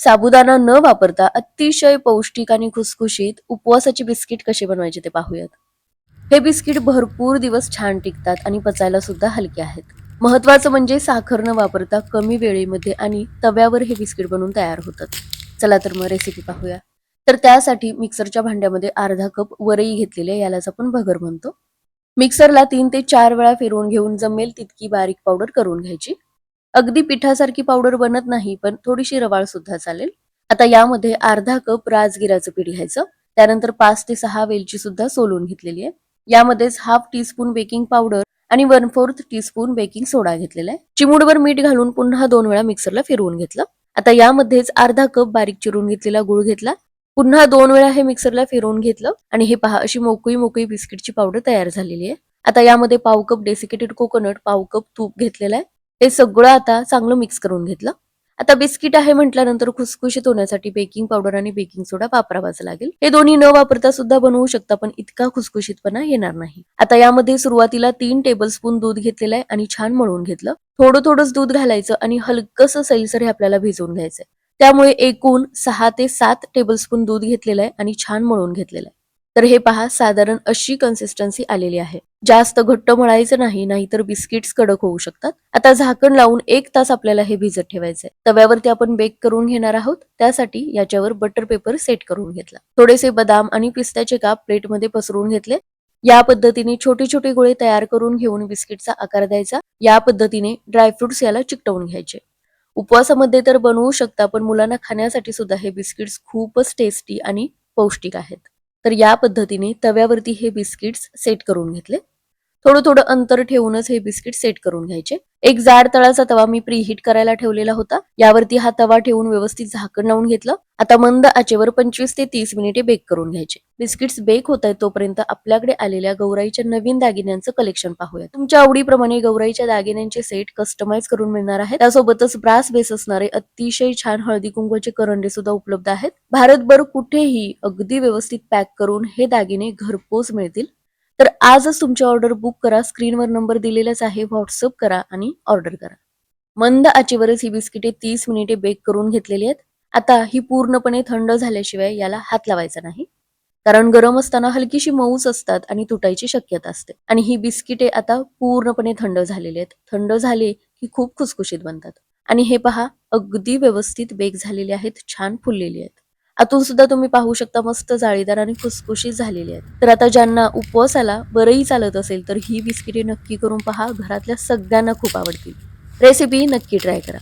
साबुदाणा न वापरता अतिशय पौष्टिक आणि खुसखुशीत उपवासाचे बिस्किट कसे बनवायचे ते पाहूयात. हे बिस्किट भरपूर दिवस छान टिकतात आणि पचायला सुद्धा हलके आहेत. महत्वाचं म्हणजे साखर न वापरता कमी वेळेमध्ये आणि तव्यावर हे बिस्किट बनवून तयार होतात. चला तर मग रेसिपी पाहूया. तर त्यासाठी मिक्सरच्या भांड्यामध्ये अर्धा कप वरई घेतलेली, यालाच आपण भगर म्हणतो. मिक्सरला 3 ते 4 वेळा फिरवून घेऊन जमेल तितकी बारीक पावडर करून घ्यायची. अगदी पिठासारखी पावडर बनत नाही, पण थोडीशी रवाळ सुद्धा चालेल. आता यामध्ये अर्धा कप राजगिराचं पीठ घ्यायचं. त्यानंतर 5 ते 6 वेलची सुद्धा सोलून घेतलेली आहे. यामध्येच हाफ टीस्पून बेकिंग पावडर आणि 1/4 टीस्पून बेकिंग सोडा घेतलेला आहे. चिमूटभर मीठ घालून पुन्हा 2 वेळा मिक्सरला फिरवून घेतलं. आता यामध्येच अर्धा कप बारीक चिरून घेतलेला गुळ घेतला. पुन्हा 2 वेळा हे मिक्सरला फिरवून घेतलं आणि हे पहा, अशी मोकळी मोकळी बिस्किटची पावडर तयार झालेली आहे. आता यामध्ये पाव कप डेसिकेटेड कोकोनट, पाव कप तूप घेतलेलं आहे. हे सगळं आता चांगलं मिक्स करून घेतलं. आता बिस्किट आहे म्हटल्यानंतर खुसखुशीत होण्यासाठी बेकिंग पावडर आणि बेकिंग सोडा वापरावाच लागेल. हे दोन्ही न वापरता सुद्धा बनवू शकता, पण इतका खुसखुशीतपणा येणार नाही. आता यामध्ये सुरुवातीला 3 टेबलस्पून दूध घेतलेलं आहे आणि छान मळून घेतलं. थोडं थोडंच दूध घालायचं आणि हलकंसं सैलसर हे आपल्याला भिजवून घ्यायचंय. त्यामुळे एकूण 6 ते 7 टेबलस्पून दूध घेतलेलं आहे आणि छान मळून घेतलेलं आहे. तर हे पहा, साधारण अशी कन्सिस्टन्सी आलेली आहे. जास्त घट्ट मळायचं नाही, नाहीतर बिस्किट्स कडक होऊ शकतात. आता झाकण लावून 1 तास आपल्याला हे भिजत ठेवायचंय. तव्यावरती आपण बेक करून घेणार आहोत. त्यासाठी याच्यावर बटर पेपर सेट करून घेतला. थोडेसे बदाम आणि पिस्त्याचे काप प्लेटमध्ये पसरून घेतले. या पद्धतीने छोटे छोटे गोळे तयार करून घेऊन बिस्किटचा आकार द्यायचा. या पद्धतीने ड्रायफ्रुट्स याला चिकटवून घ्यायचे. उपवासामध्ये तर बनवू शकता, पण मुलांना खाण्यासाठी सुद्धा हे बिस्किट्स खूपच टेस्टी आणि पौष्टिक आहेत. तर या पद्धतीने तव्यावरती हे बिस्किट्स सेट करून घेतले. थोडं थोडं अंतर ठेवूनच हे बिस्किट सेट करून घ्यायचे. एक जाड तळाचा तवा मी प्रीहीट करायला ठेवलेला होता. यावरती हा तवा ठेवून व्यवस्थित झाकण लावून घेतलं. आता मंद आचेवर 25 ते 30 मिनिटे बेक करून घ्यायचे. बिस्किट्स बेक होत आहेत तोपर्यंत आपल्याकडे आलेल्या गौराईच्या नवीन दागिन्यांचं कलेक्शन पाहूया. तुमच्या आवडीप्रमाणे गौराईच्या दागिन्यांचे सेट कस्टमाइज करून मिळणार आहेत. त्यासोबतच ब्रास बेस असणारे अतिशय छान हळदी कुंकवाचे करंडे सुद्धा उपलब्ध आहेत. भारतभर कुठेही अगदी व्यवस्थित पॅक करून हे दागिने घरपोच मिळतील. तर आजच तुमची ऑर्डर बुक करा. स्क्रीनवर नंबर दिलेलाच आहे, व्हॉट्सअप करा आणि ऑर्डर करा. मंद आचेवरच ही बिस्किटे 30 मिनिटे बेक करून घेतलेली आहेत. आता ही पूर्णपणे थंड झाल्याशिवाय याला हात लावायचा नाही, कारण गरम असताना हलकीशी मऊच असतात आणि तुटायची शक्यता असते. आणि ही बिस्किटे आता पूर्णपणे थंड झालेली आहेत. थंड झाले की खूप खुसखुशीत बनतात. आणि हे पहा, अगदी व्यवस्थित बेक झालेले आहेत, छान फुललेली आहेत. आतून सुद्धा तुम्ही पाहू शकता, मस्त जाळीदार आणि खुसखुशीत झालेली आहेत. तर आता ज्यांना उपवासाला बरंही चालत असेल तर ही बिस्किटे नक्की करून पहा, घरातल्या सगळ्यांना खूप आवडतील. रेसिपी नक्की ट्राय करा.